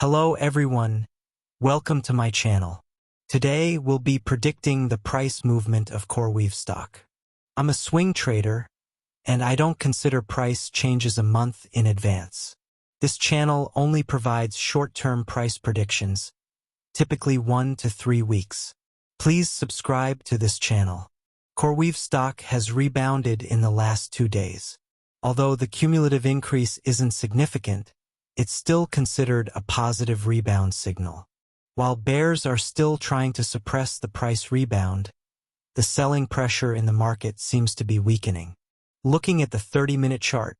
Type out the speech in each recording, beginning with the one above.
Hello everyone, welcome to my channel. Today we'll be predicting the price movement of CoreWeave stock. I'm a swing trader, and I don't consider price changes a month in advance. This channel only provides short-term price predictions, typically 1 to 3 weeks. Please subscribe to this channel. CoreWeave stock has rebounded in the last 2 days. Although the cumulative increase isn't significant, it's still considered a positive rebound signal. While bears are still trying to suppress the price rebound, the selling pressure in the market seems to be weakening. Looking at the 30-minute chart,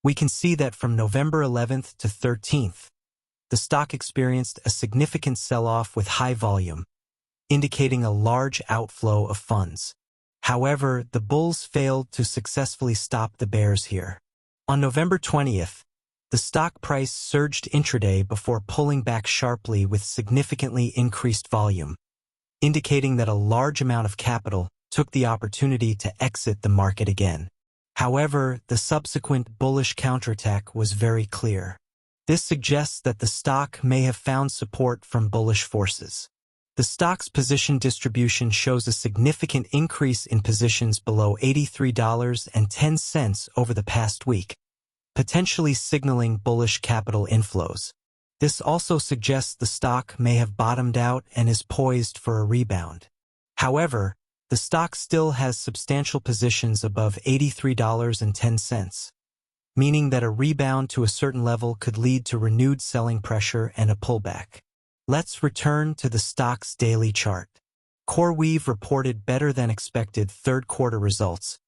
we can see that from November 11th to 13th, the stock experienced a significant sell-off with high volume, indicating a large outflow of funds. However, the bulls failed to successfully stop the bears here. On November 20th, the stock price surged intraday before pulling back sharply with significantly increased volume, indicating that a large amount of capital took the opportunity to exit the market again. However, the subsequent bullish counterattack was very clear. This suggests that the stock may have found support from bullish forces. The stock's position distribution shows a significant increase in positions below $83.10 over the past week, potentially signaling bullish capital inflows. This also suggests the stock may have bottomed out and is poised for a rebound. However, the stock still has substantial positions above $83.10, meaning that a rebound to a certain level could lead to renewed selling pressure and a pullback. Let's return to the stock's daily chart. CoreWeave reported better than expected third-quarter results,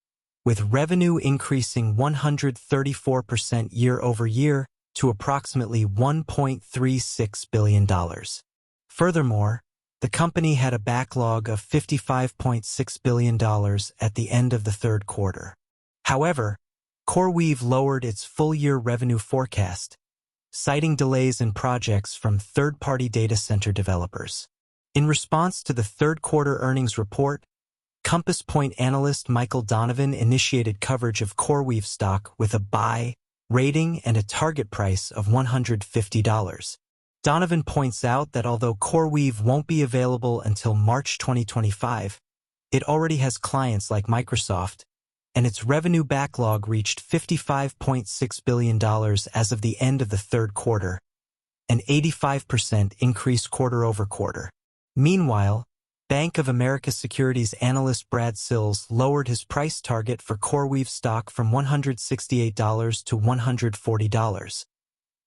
with revenue increasing 134% year-over-year to approximately $1.36 billion. Furthermore, the company had a backlog of $55.6 billion at the end of the third quarter. However, CoreWeave lowered its full-year revenue forecast, citing delays in projects from third-party data center developers. In response to the third-quarter earnings report, Compass Point analyst Michael Donovan initiated coverage of CoreWeave stock with a buy rating and a target price of $150. Donovan points out that although CoreWeave won't be available until March 2025, it already has clients like Microsoft, and its revenue backlog reached $55.6 billion as of the end of the third quarter, an 85% increase quarter-over-quarter. Meanwhile, Bank of America Securities analyst Brad Sills lowered his price target for CoreWeave stock from $168 to $140,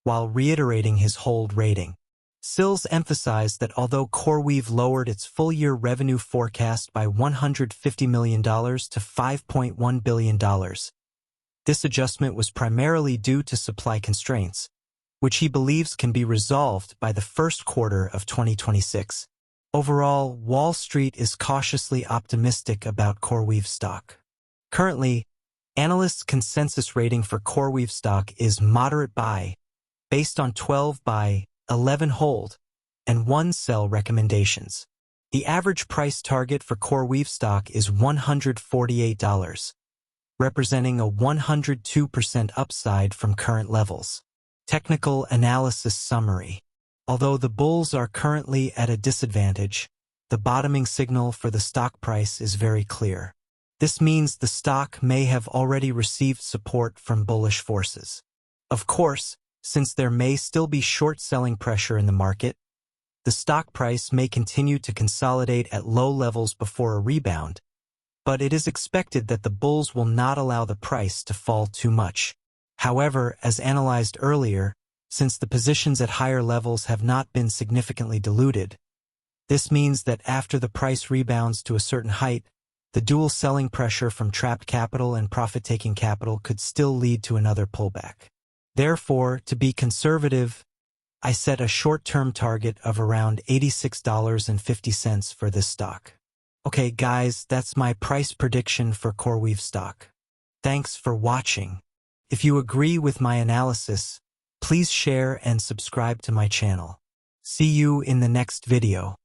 while reiterating his hold rating. Sills emphasized that although CoreWeave lowered its full-year revenue forecast by $150 million to $5.1 billion, this adjustment was primarily due to supply constraints, which he believes can be resolved by the first quarter of 2026. Overall, Wall Street is cautiously optimistic about CoreWeave stock. Currently, analysts' consensus rating for CoreWeave stock is moderate buy, based on 12 buy, 11 hold, and 1 sell recommendations. The average price target for CoreWeave stock is $148, representing a 102% upside from current levels. Technical analysis summary. Although the bulls are currently at a disadvantage, the bottoming signal for the stock price is very clear. This means the stock may have already received support from bullish forces. Of course, since there may still be short selling pressure in the market, the stock price may continue to consolidate at low levels before a rebound, but it is expected that the bulls will not allow the price to fall too much. However, as analyzed earlier, since the positions at higher levels have not been significantly diluted, this means that after the price rebounds to a certain height, the dual selling pressure from trapped capital and profit-taking capital could still lead to another pullback. Therefore, to be conservative, I set a short-term target of around $86.50 for this stock. Okay guys, that's my price prediction for CoreWeave stock. Thanks for watching. If you agree with my analysis, please share and subscribe to my channel. See you in the next video.